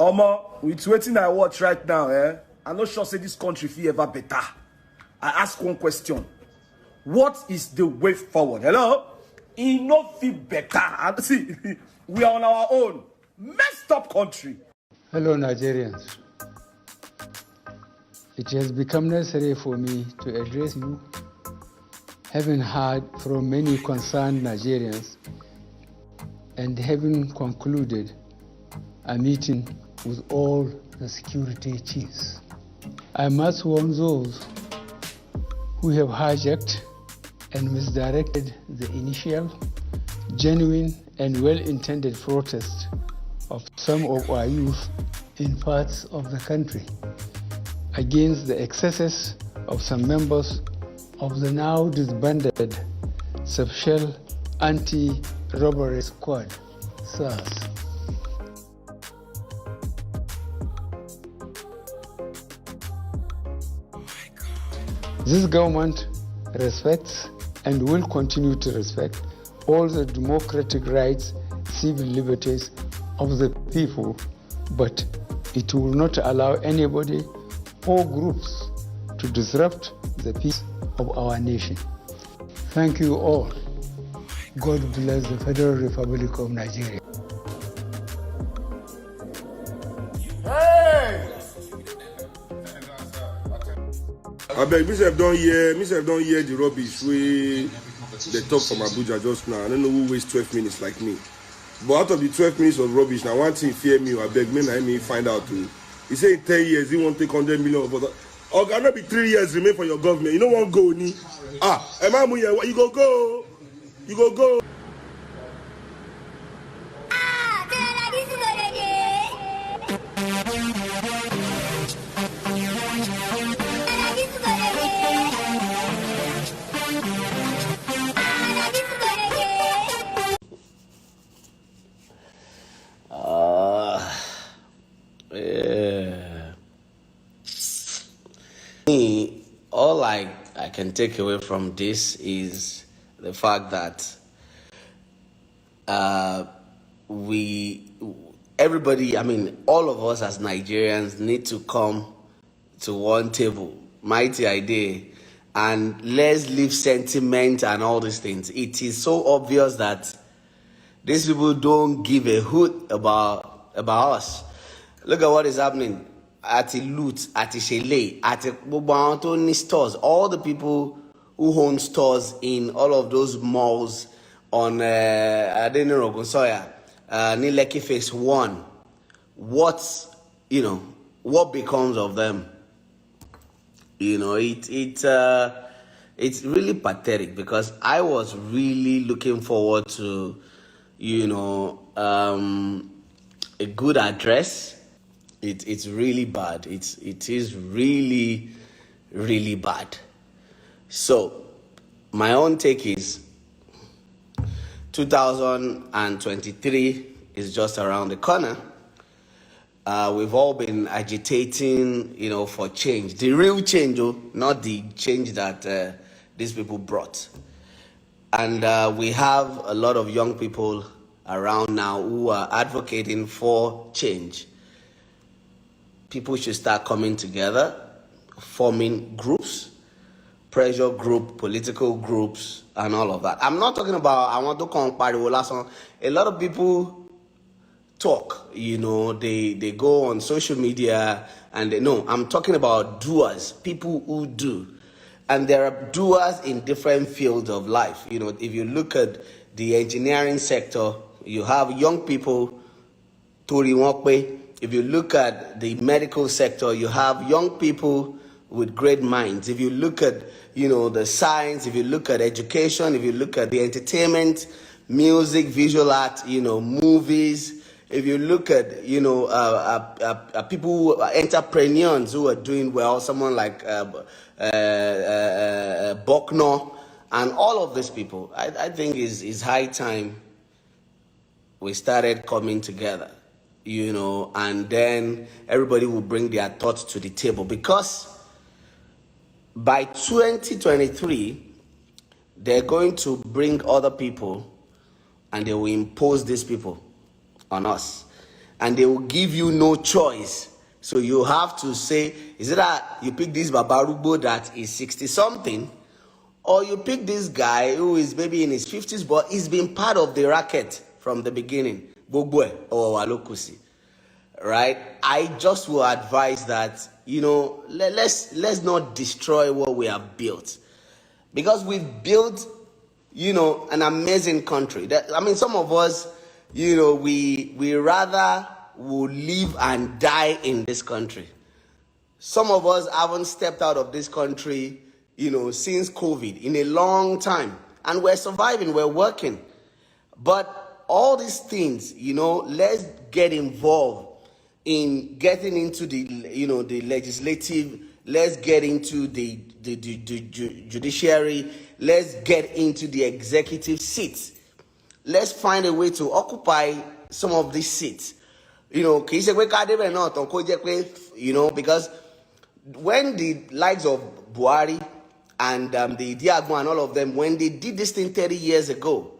Omo, with waiting I watch right now, I'm not sure say this country feel ever better. I ask one question. What is the way forward? Hello? It no feel better. And see, we are on our own. Messed up country. Hello, Nigerians. It has become necessary for me to address you, having heard from many concerned Nigerians and having concluded a meeting with all the security chiefs. I must warn those who have hijacked and misdirected the initial, genuine and well-intended protest of some of our youth in parts of the country against the excesses of some members of the now disbanded Special Anti-Robbery Squad, SARS. This government respects and will continue to respect all the democratic rights, civil liberties of the people, but it will not allow anybody or groups to disrupt the peace of our nation. Thank you all. God bless the Federal Republic of Nigeria. I beg, myself don't hear the rubbish they talk from Abuja just now. I don't know who wastes 12 minutes like me. But out of the 12 minutes of rubbish, now one thing fear me, I beg, me find out too. He say in 10 years, he won't take 100 million. Or cannot be 3 years remain for your government. You don't want to go, ni? You go. You go. All I can take away from this is the fact that everybody, all of us as Nigerians need to come to one table, mighty idea, and let's leave sentiment and all these things. It is so obvious that these people don't give a hoot about us. Look at what is happening at the loot, at the chalet, at the stores. All the people who own stores in all of those malls on Adeniro Nileki Phase 1. What becomes of them? It's really pathetic, because I was really looking forward to a good address. It's really bad. It is really, really bad. So my own take is 2023 is just around the corner. We've all been agitating, for change. The real change, not the change that these people brought. And we have a lot of young people around now who are advocating for change. People should start coming together, forming groups, pressure group, political groups, and all of that. I'm not talking about, I want to come party. A lot of people talk, they go on social media and I'm talking about doers, people who do. And there are doers in different fields of life. If you look at the engineering sector, you have young people, Tori Wakwe. If you look at the medical sector, you have young people with great minds. If you look at, the science, if you look at education, if you look at the entertainment, music, visual art, movies, if you look at, people who are entrepreneurs who are doing well, someone like Bokno, and all of these people, I think is high time we started coming together. And then everybody will bring their thoughts to the table, because by 2023, they're going to bring other people and they will impose these people on us. and they will give you no choice. So you have to say, is it that you pick this Babarubo that is 60 something, or you pick this guy who is maybe in his 50s, but he's been part of the racket from the beginning, Gbogbo or Walokusi, right? I just will advise that, let's not destroy what we have built, because we've built, an amazing country. Some of us, we rather will live and die in this country. Some of us haven't stepped out of this country, since COVID in a long time, and we're surviving, we're working. But all these things, let's get involved in getting into the legislative. Let's get into the judiciary. Let's get into the executive seats. Let's find a way to occupy some of these seats. Because when the likes of Buhari and the Diagmo and all of them, when they did this thing 30 years ago,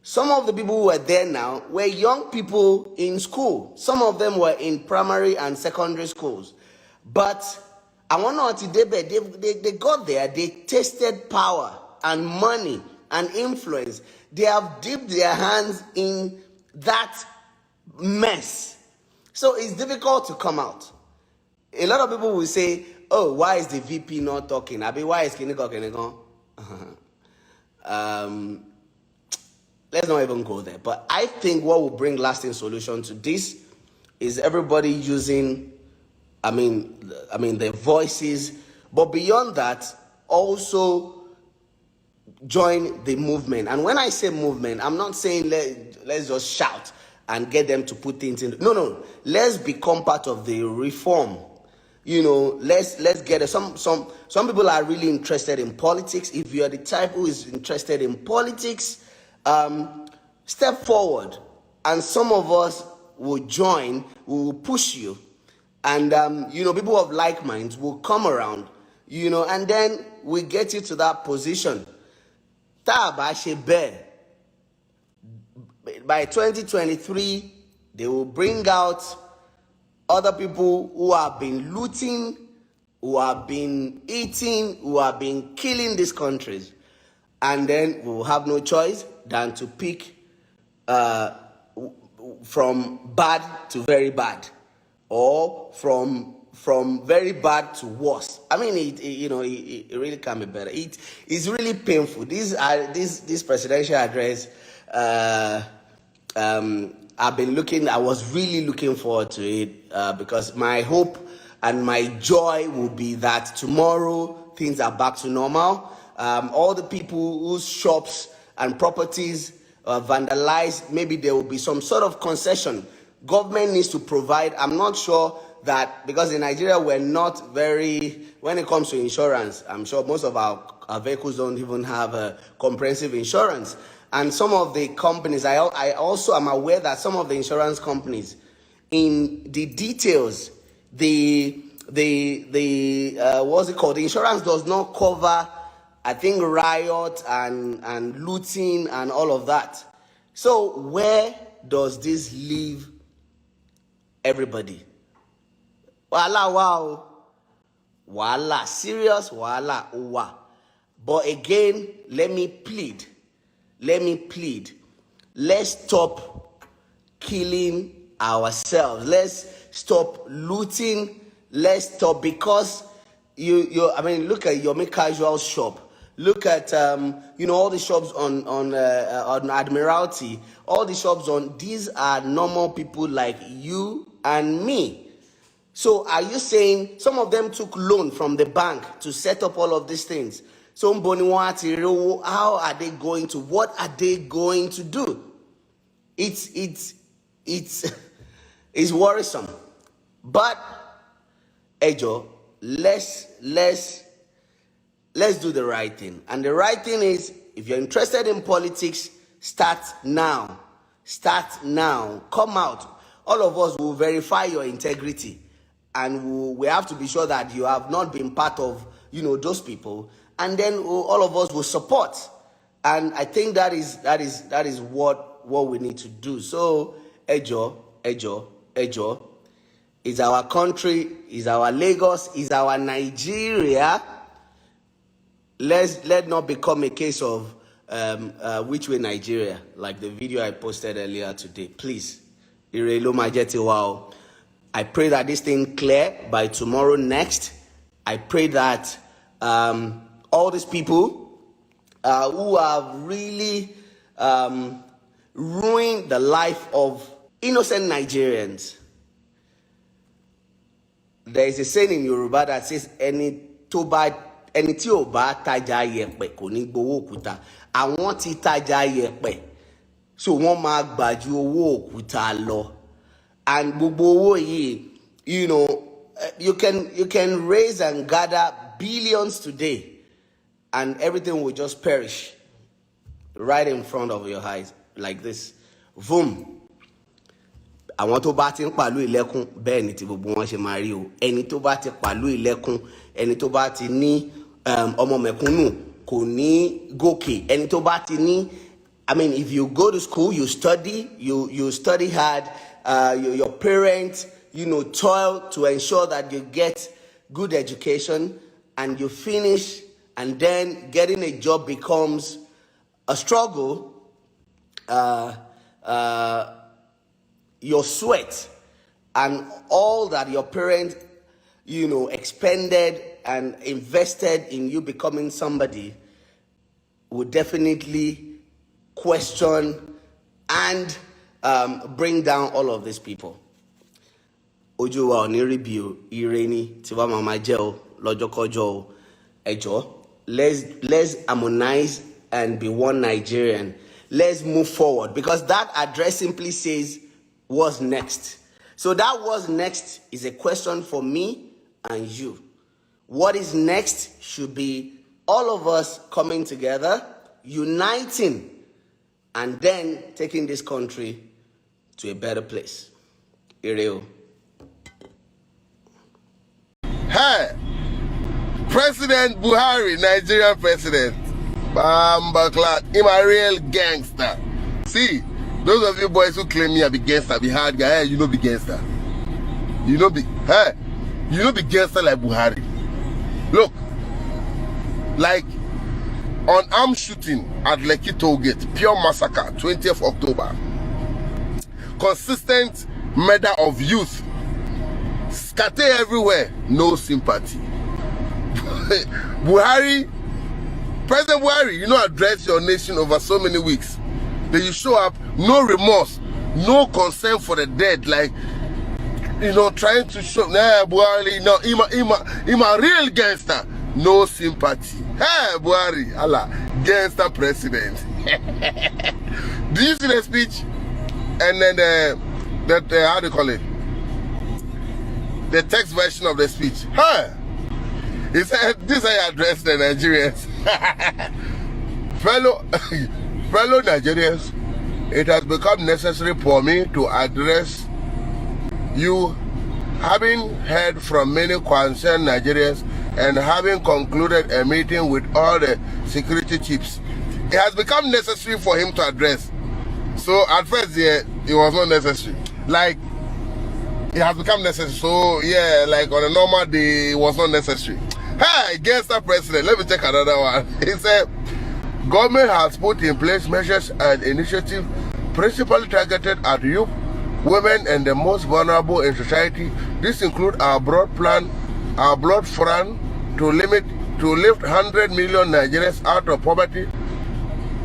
some of the people who were there now were young people in school. Some of them were in primary and secondary schools. But I want to know, they got there, they tasted power and money and influence. They have dipped their hands in that mess. So it's difficult to come out. A lot of people will say, oh, why is the VP not talking? Why is Kiniko? Let's not even go there. But I think what will bring lasting solution to this is everybody using, their voices. But beyond that, also join the movement. And when I say movement, I'm not saying let's just shout and get them to put things in. No. Let's become part of the reform. Let's get it. Some people are really interested in politics. If you are the type who is interested in politics, step forward, and some of us will join. We will push you, and people of like minds will come around, and then we get you to that position. By 2023, they will bring out other people who have been looting, who have been eating, who have been killing these countries. And then we will have no choice than to pick from bad to very bad, or from very bad to worse. It really can be better. It's really painful. This presidential address, I was really looking forward to it because my hope and my joy will be that tomorrow things are back to normal. All the people whose shops and properties vandalized, maybe there will be some sort of concession. Government needs to provide. I'm not sure that, because in Nigeria we're not very, when it comes to insurance, I'm sure most of our vehicles don't even have a comprehensive insurance. And some of the companies, I also am aware that some of the insurance companies, in the details, what's it called? The insurance does not cover, I think, riot and looting and all of that. So where does this leave everybody? Wow. Serious, uwa. But again, let me plead. Let's stop killing ourselves. Let's stop looting. Let's stop, because look at your casual shop. Look at all the shops on Admiralty. All the shops these are normal people like you and me. So are you saying some of them took loan from the bank to set up all of these things? So how are they going to? What are they going to do? It's worrisome. But Ejo, let's do the right thing. And the right thing is, if you're interested in politics, start now. Come out. All of us will verify your integrity, and we have to be sure that you have not been part of those people. And then all of us will support. And I think that is what we need to do. So, Ejo, Ejo, is our country, is our Lagos, is our Nigeria. Let not become a case of which way Nigeria, like the video I posted earlier today. Please, Irelo Majeti Wow. I pray that this thing clear by tomorrow next. I pray that all these people who have really ruined the life of innocent Nigerians. There is a saying in Yoruba that says, "Ẹni tí ò bá tajà yẹ̀pẹ̀ kò ní gbowó òkúta." Àwọn tí tajà yẹ̀pẹ̀, so wọ́n máa gbà ju owó òkúta lọ. And gbogbo owó yìí, you know, you can raise and gather billions today, and everything will just perish right in front of your eyes like this. Boom. Àwọn tó bá ti ń pàlú ìlẹ́kùn bẹ́ẹ̀ ni tí gbogbo wọn ṣe máa rí o. Ẹni tó bá ti pàlú ìlẹ́kùn, ẹni tó bá ti ní ọmọ mẹ̀kúnnù kò ní gòkè. Ẹni tó bá ti ní, I mean, if you go to school, you study hard, your parents, you know, toil to ensure that you get good education, and you finish, and then getting a job becomes a struggle. Your sweat and all that your parents, you know, expended and invested in you becoming somebody would definitely question and bring down all of these people. Ojú wa ò ní rí bí o, ire ni tí wá máa jẹ́ o, lọ́jọ́ kọjọ́ o. Ẹ jọ̀ọ́, let's harmonize and be one Nigerian. Let's move forward, because that address simply says, what's next? So that what's next is a question for me and you. What is next should be all of us coming together, uniting, and then taking this country to a better place. Ireo. Hey, President Buhari, Nigerian president. Bambaklat, I'm a real gangster. See, those of you boys who claim me I be gangster, be hard guy, hey, you know be gangster. You know be gangster like Buhari. Look, like on armed shooting at Lekki Tollgate, pure massacre, 20th October. Consistent murder of youth, scatter everywhere, no sympathy. Buhari, President Buhari, you know, address your nation over so many weeks. Then you show up, no remorse, no concern for the dead, like, you know, trying to show, nah, Buhari, no, I'm a real gangster, no sympathy. Hey, Buhari, Allah, gangster president. Do you see the speech? And then how do you call it? The text version of the speech. Huh? He said, this is how you address the Nigerians. Fellow Nigerians, it has become necessary for me to address you, having heard from many concerned Nigerians and having concluded a meeting with all the security chiefs. It has become necessary for him to address. So at first, yeah, it was not necessary. Like, it has become necessary. So yeah, like on a normal day, it was not necessary. Hey, gangster president, let me take another one. He said, government has put in place measures and initiatives principally targeted at youth, women, and the most vulnerable in society. This includes our broad plan to lift 100 million Nigerians out of poverty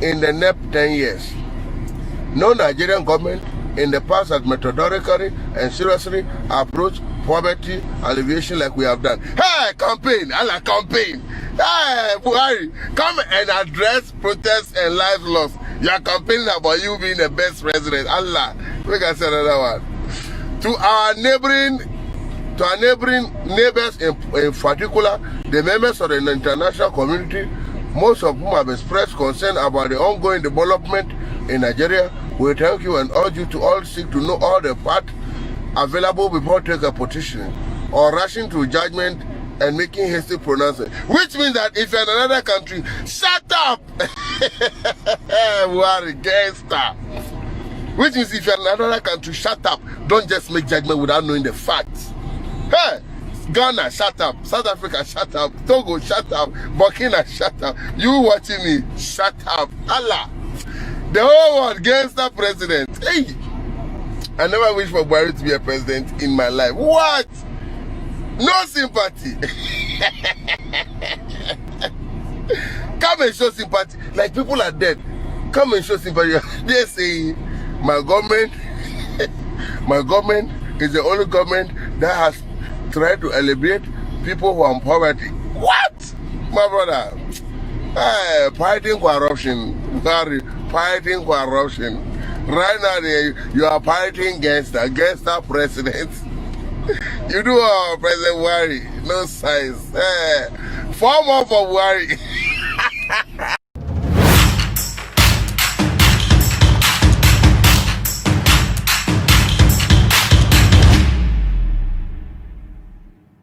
in the next 10 years. No Nigerian government in the past has methodically and seriously approached poverty alleviation like we have done. Hey, campaign, Allah campaign. Hey, Buhari, come and address protests and lives lost. You are campaigning about you being the best president. Allah, we can say another one. To our neighbors in particular, the members of the international community, most of whom have expressed concern about the ongoing development in Nigeria, we thank you and urge you to all seek to know all the facts available before taking a petition or rushing to judgment and making hasty pronouncement. Which means that if you're in another country, shut up! What a gangster! Which means if you're in another country, shut up. Don't just make judgment without knowing the facts. Hey, Ghana, shut up. South Africa, shut up. Togo, shut up. Burkina, shut up. You watching me, shut up. Allah. The whole world gangster president. Hey, I never wish for Buhari to be a president in my life. What? No sympathy. Come and show sympathy. Like people are dead. Come and show sympathy. They say my government is the only government that has tried to alleviate people who are in poverty. What? My brother. Fighting corruption. Fighting corruption. Right now you are fighting gangster president. You do President Buhari. No size. 4 more for Buhari.